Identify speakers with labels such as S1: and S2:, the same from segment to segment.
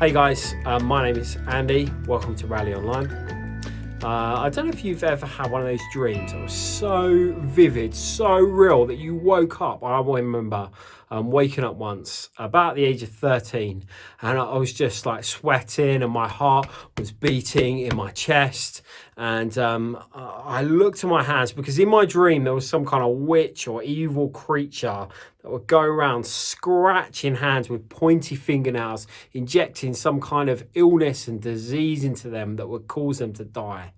S1: Hey guys, my name is Andy. Welcome to Rally Online. I don't know if you've ever had one of those dreams that was so vivid, so real that you woke up. I remember waking up once about the age of 13 and I was just like sweating and my heart was beating in my chest. And I looked at my hands because in my dream there was some kind of witch or evil creature that would go around scratching hands with pointy fingernails, injecting some kind of illness and disease into them that would cause them to die.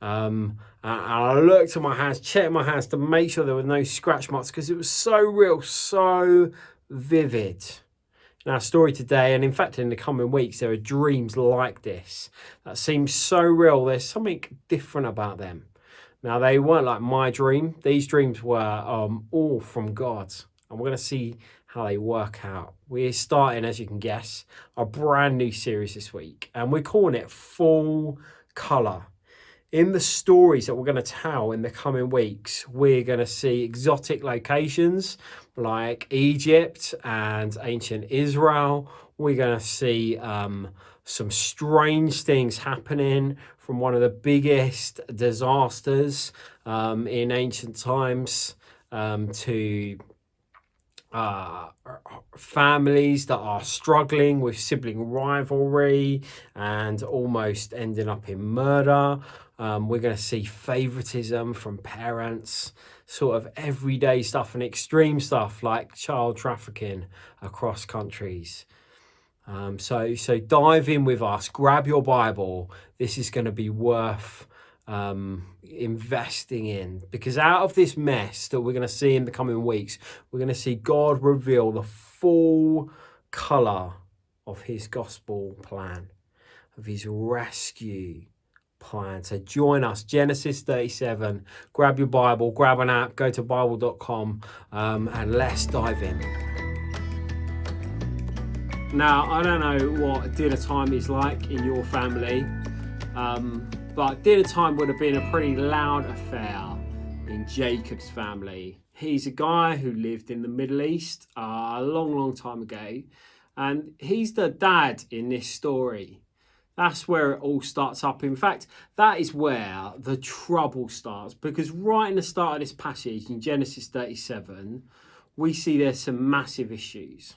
S1: And I looked at my hands, checked my hands to make sure there were no scratch marks because it was so real, so vivid. In our story today, and in fact in the coming weeks, there are dreams like this that seem so real. There's something different about them. Now, they weren't like my dream. These dreams were all from God. And we're going to see how they work out. We're starting, as you can guess, a brand new series this week. And we're calling it Full Colour. In the stories that we're going to tell in the coming weeks, we're going to see exotic locations like Egypt and ancient Israel. We're going to see some strange things happening from one of the biggest disasters in ancient times to families that are struggling with sibling rivalry and almost ending up in murder. We're going to see favoritism from parents, sort of everyday stuff and extreme stuff like child trafficking across countries. So dive in with us, grab your Bible. This is going to be worth investing in, because out of this mess that we're going to see in the coming weeks, we're going to see God reveal the full colour of his gospel plan, of his rescue plan. So join us, Genesis 37. Grab your Bible, grab an app, go to bible.com and let's dive in. Now, I don't know what dinner time is like in your family, but dinner time would have been a pretty loud affair in Jacob's family. He's a guy who lived in the Middle East a long time ago, and he's the dad in this story. That's where it all starts up. In fact, that is where the trouble starts, because right in the start of this passage in Genesis 37, we see there's some massive issues.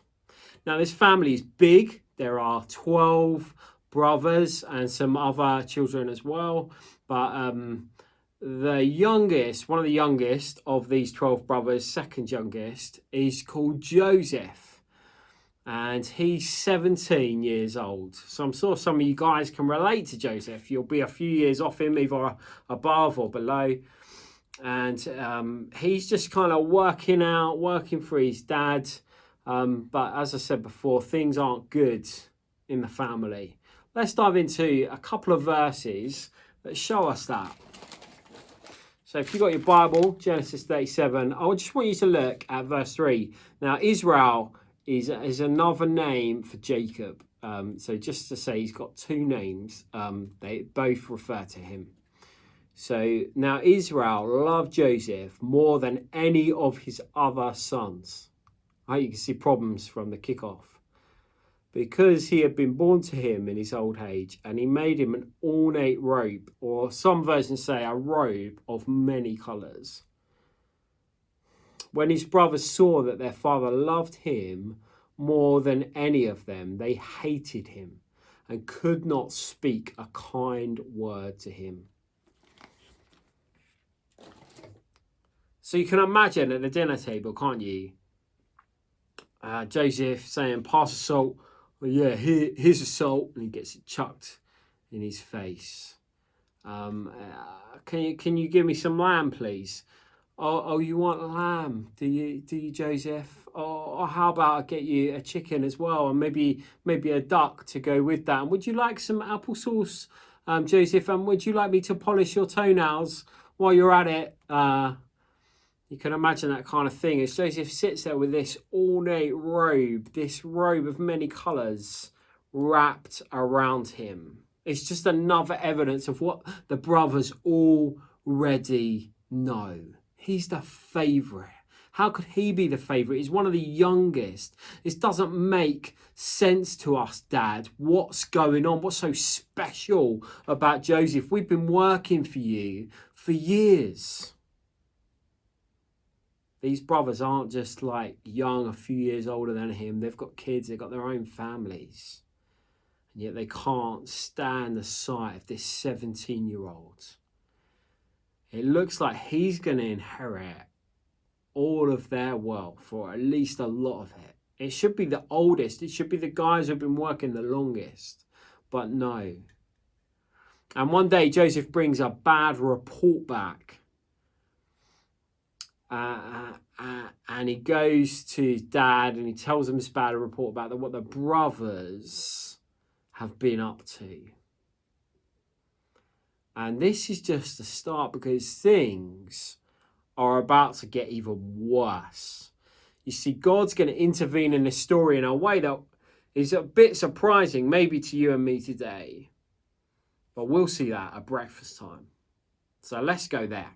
S1: Now, this family is big. There are 12 brothers and some other children as well. But the youngest, one of the youngest of these 12 brothers, second youngest, is called Joseph. And he's 17 years old. So I'm sure some of you guys can relate to Joseph. You'll be a few years off him, either above or below. And he's just kind of working for his dad. But as I said before, things aren't good in the family. Let's dive into a couple of verses that show us that. So if you've got your Bible, Genesis 37, I just want you to look at verse 3. Now, Israel is another name for Jacob. So just to say he's got two names, they both refer to him. So now Israel loved Joseph more than any of his other sons. You can see problems from the kickoff. Because he had been born to him in his old age, and he made him an ornate robe, or some versions say a robe of many colours. When his brothers saw that their father loved him more than any of them, they hated him and could not speak a kind word to him. So you can imagine at the dinner table, can't you? Joseph saying, "Pass the salt." Well, yeah, here's the salt, and he gets it chucked in his face. Can you give me some lamb, please? Oh, you want lamb? Do you, Joseph? Or how about I get you a chicken as well, and maybe a duck to go with that? And would you like some applesauce, Joseph? And would you like me to polish your toenails while you're at it? You can imagine that kind of thing as Joseph sits there with this ornate robe, this robe of many colours wrapped around him. It's just another evidence of what the brothers already know. He's the favourite. How could he be the favourite? He's one of the youngest. This doesn't make sense to us, Dad. What's going on? What's so special about Joseph? We've been working for you for years. These brothers aren't just like young, a few years older than him. They've got kids, they've got their own families. And yet they can't stand the sight of this 17-year-old. It looks like he's going to inherit all of their wealth, or at least a lot of it. It should be the oldest. It should be the guys who've been working the longest. But no. And one day Joseph brings a bad report back. And he goes to his dad and he tells him this bad report about what the brothers have been up to. And this is just the start, because things are about to get even worse. You see, God's going to intervene in this story in a way that is a bit surprising, maybe to you and me today. But we'll see that at breakfast time. So let's go there.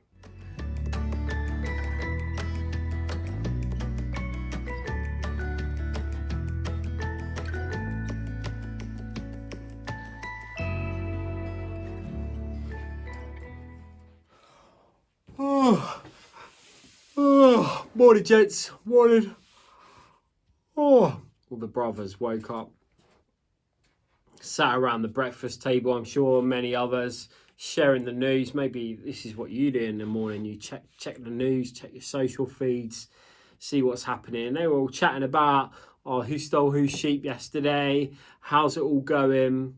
S1: Morning, gents. Morning. All the brothers woke up, sat around the breakfast table. I'm sure many others sharing the news. Maybe this is what you do in the morning. You check the news, check your social feeds, see what's happening. They were all chatting about, who stole whose sheep yesterday? How's it all going?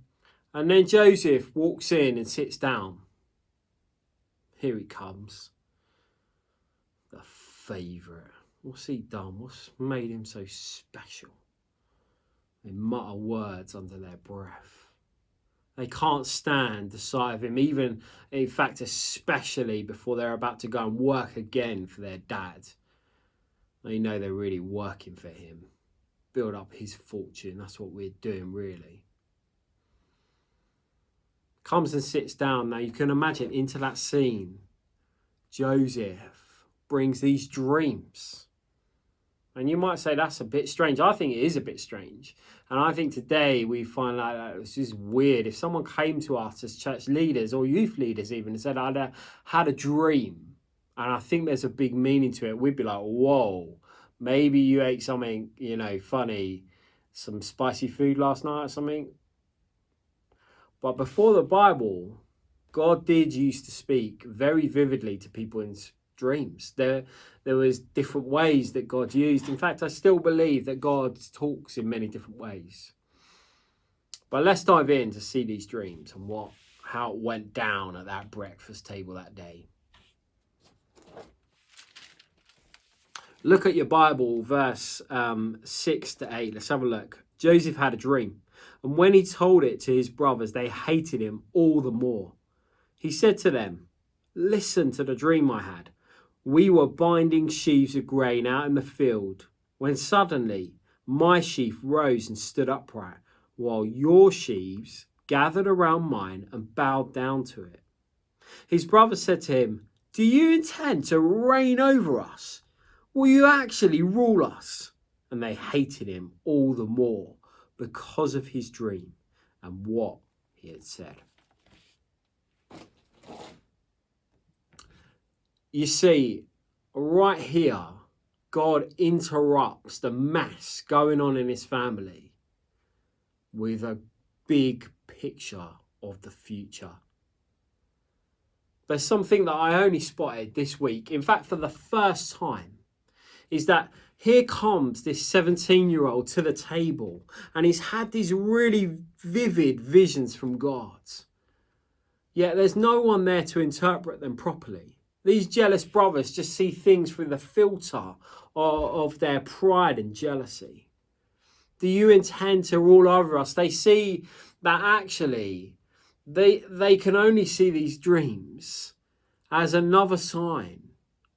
S1: And then Joseph walks in and sits down. Here he comes. The favourite. What's he done? What's made him so special? They mutter words under their breath. They can't stand the sight of him, even, in fact, especially before they're about to go and work again for their dad. They know they're really working for him. Build up his fortune. That's what we're doing, really. Comes and sits down. Now, you can imagine into that scene, Joseph brings these dreams. And you might say that's a bit strange. I think it is a bit strange. And I think today we find out that it's just weird. If someone came to us as church leaders or youth leaders even and said, I had a dream, and I think there's a big meaning to it, we'd be like, whoa, maybe you ate something, funny, some spicy food last night or something. But before the Bible, God did used to speak very vividly to people in dreams. There was different ways that God used. In fact, I still believe that God talks in many different ways. But let's dive in to see these dreams and how it went down at that breakfast table that day. Look at your Bible, verse 6 to 8. Let's have a look. Joseph had a dream, and when he told it to his brothers, they hated him all the more. He said to them, "Listen to the dream I had. We were binding sheaves of grain out in the field, when suddenly my sheaf rose and stood upright, while your sheaves gathered around mine and bowed down to it." His brothers said to him, "Do you intend to reign over us? Will you actually rule us?" And they hated him all the more because of his dream and what he had said. You see, right here, God interrupts the mess going on in his family with a big picture of the future. There's something that I only spotted this week, in fact, for the first time, is that here comes this 17-year-old to the table, and he's had these really vivid visions from God. Yet there's no one there to interpret them properly. These jealous brothers just see things through the filter of their pride and jealousy. Do you intend to rule over us? They see that actually they can only see these dreams as another sign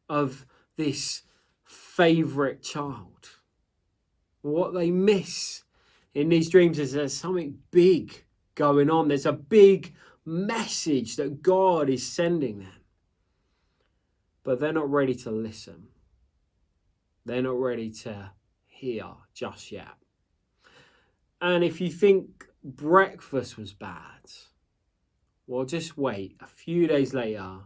S1: of this favourite child. What they miss in these dreams is there's something big going on. There's a big message that God is sending them. But they're not ready to listen. They're not ready to hear just yet. And if you think breakfast was bad, well, just wait. A few days later,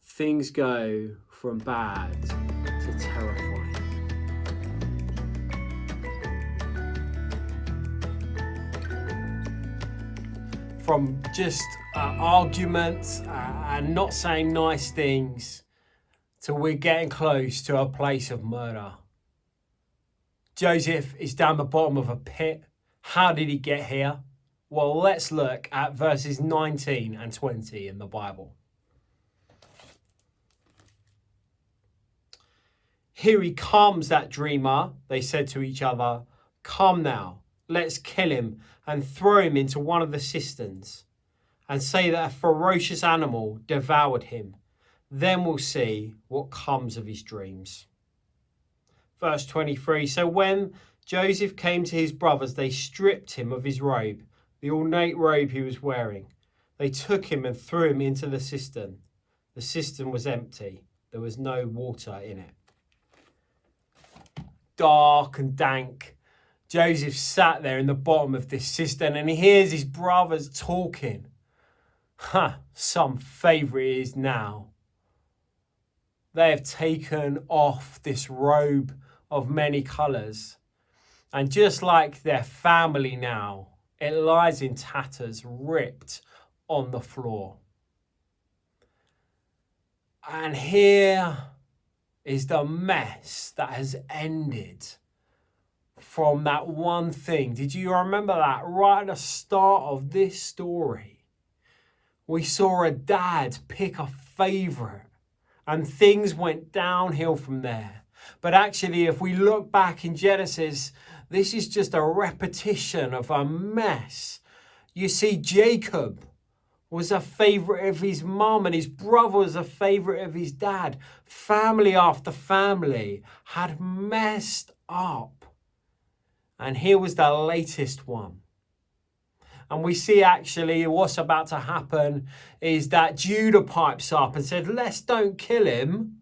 S1: things go from bad to terrifying. From just arguments and not saying nice things to we're getting close to a place of murder. Joseph is down the bottom of a pit. How did he get here? Well, let's look at verses 19 and 20 in the Bible. Here he comes, that dreamer, they said to each other. Come now, let's kill him and throw him into one of the cisterns and say that a ferocious animal devoured him. Then we'll see what comes of his dreams. Verse 23, so when Joseph came to his brothers, they stripped him of his robe, the ornate robe he was wearing. They took him and threw him into the cistern. The cistern was empty. There was no water in it. Dark and dank. Joseph sat there in the bottom of this cistern and he hears his brothers talking. Some favourite it is now. They have taken off this robe of many colours. And just like their family now, it lies in tatters, ripped on the floor. And here is the mess that has ended from that one thing. Did you remember that right at the start of this story? We saw a dad pick a favourite and things went downhill from there. But actually, if we look back in Genesis, this is just a repetition of a mess. You see, Jacob was a favourite of his mum and his brother was a favourite of his dad. Family after family had messed up. And here was the latest one. And we see actually what's about to happen is that Judah pipes up and said, let's don't kill him.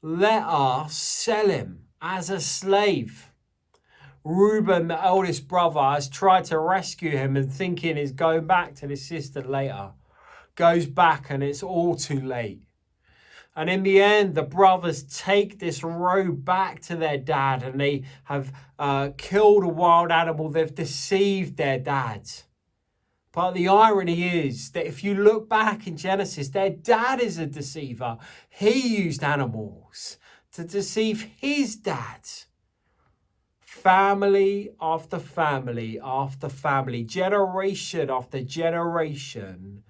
S1: Let us sell him as a slave. Reuben, the eldest brother, has tried to rescue him and thinking he's going back to his sister later. Goes back and it's all too late. And in the end, the brothers take this robe back to their dad and they have killed a wild animal. They've deceived their dad. But the irony is that if you look back in Genesis, their dad is a deceiver. He used animals to deceive his dad. Family after family after family, generation after generation,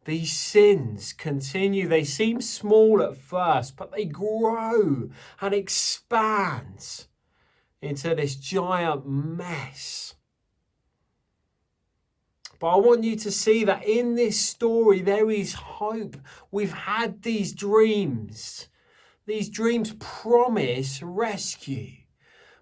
S1: these sins continue. They seem small at first, but they grow and expand into this giant mess. But I want you to see that in this story, there is hope. We've had these dreams. These dreams promise rescue.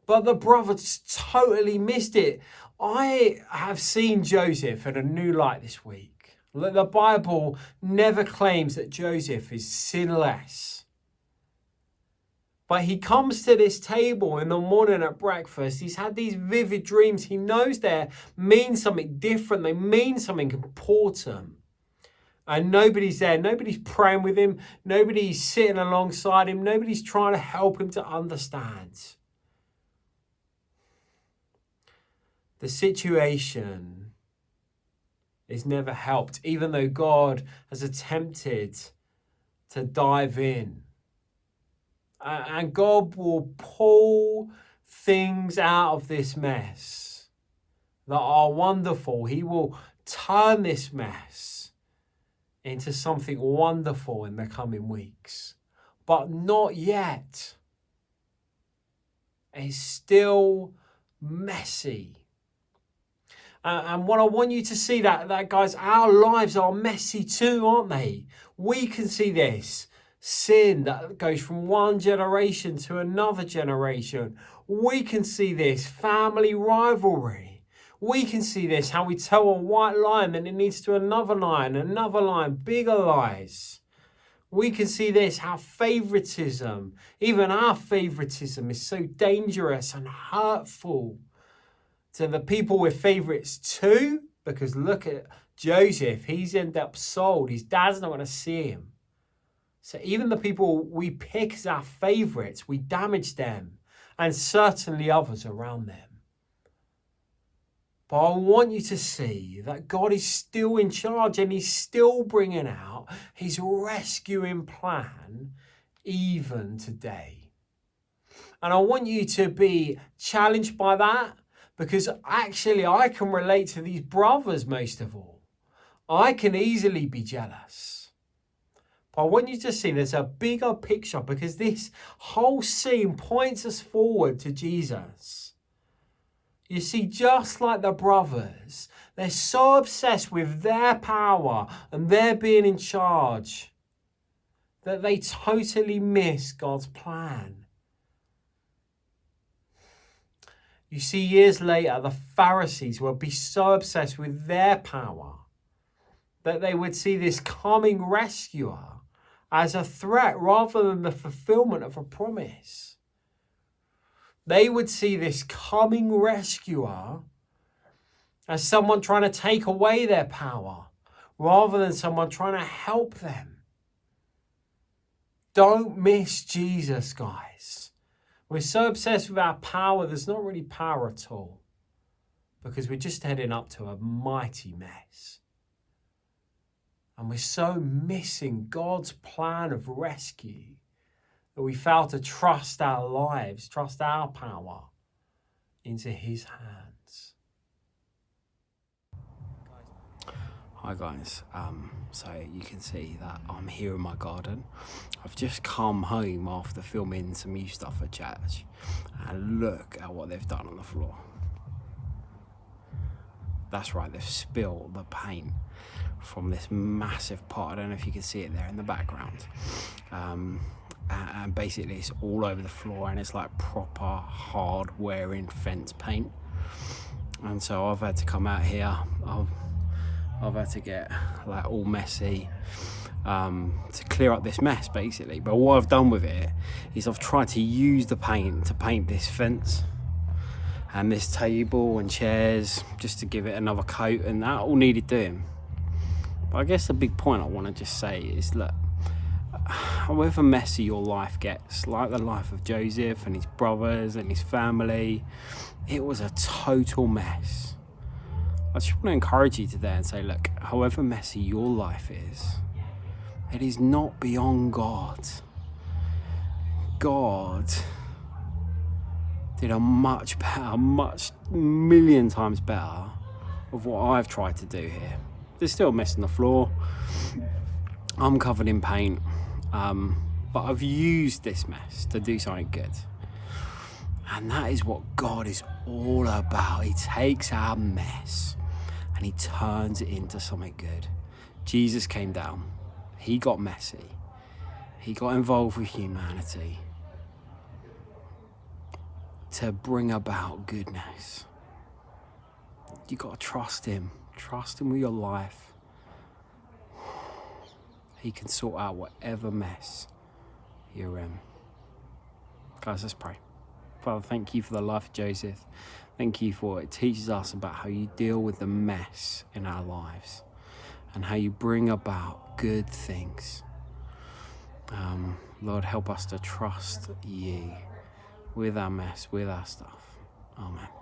S1: But the brothers totally missed it. I have seen Joseph in a new light this week. The Bible never claims that Joseph is sinless. But he comes to this table in the morning at breakfast. He's had these vivid dreams. He knows they mean something different. They mean something important. And nobody's there. Nobody's praying with him. Nobody's sitting alongside him. Nobody's trying to help him to understand. The situation is never helped, even though God has attempted to dive in. And God will pull things out of this mess that are wonderful. He will turn this mess into something wonderful in the coming weeks. But not yet. It's still messy. And what I want you to see that guys, our lives are messy too, aren't they? We can see this. Sin that goes from one generation to another generation. We can see this family rivalry. We can see this, how we tell a white lie and then it leads to another lie, bigger lies. We can see this, how favoritism, even our favoritism, is so dangerous and hurtful to the people we're favorites to. Because look at Joseph, he's ended up sold. His dad's not going to see him. So even the people we pick as our favorites, we damage them, and certainly others around them. But I want you to see that God is still in charge, and he's still bringing out his rescuing plan even today. And I want you to be challenged by that, because actually I can relate to these brothers most of all. I can easily be jealous. But I want you to see there's a bigger picture, because this whole scene points us forward to Jesus. You see, just like the brothers, they're so obsessed with their power and their being in charge that they totally miss God's plan. You see, years later, the Pharisees would be so obsessed with their power that they would see this coming rescuer as a threat rather than the fulfillment of a promise. They would see this coming rescuer as someone trying to take away their power rather than someone trying to help them. Don't miss Jesus, guys. We're so obsessed with our power, there's not really power at all, because we're just heading up to a mighty mess. And we're so missing God's plan of rescue that we fail to trust our lives, trust our power into his hands.
S2: Hi guys, so you can see that I'm here in my garden. I've just come home after filming some youth stuff at church, and look at what they've done on the floor. That's right, they've spilled the paint from this massive pot. I don't know if you can see it there in the background. And basically it's all over the floor, and it's like proper hard wearing fence paint. And so I've had to come out here, I've had to get like all messy to clear up this mess basically. But what I've done with it is I've tried to use the paint to paint this fence and this table and chairs, just to give it another coat, and that all needed doing. But I guess the big point I want to just say is, look, however messy your life gets, like the life of Joseph and his brothers and his family, it was a total mess. I just want to encourage you today and say, look, however messy your life is, it is not beyond God. God did a much better, million times better of what I've tried to do here. There's still a mess on the floor. I'm covered in paint. But I've used this mess to do something good. And that is what God is all about. He takes our mess and he turns it into something good. Jesus came down. He got messy. He got involved with humanity to bring about goodness. You got to trust him. Trust him with your life. He can sort out whatever mess you're in. Guys, let's pray. Father, thank you for the life of Joseph. Thank you for it teaches us about how you deal with the mess in our lives and how you bring about good things. Lord, help us to trust you with our mess, with our stuff. Amen.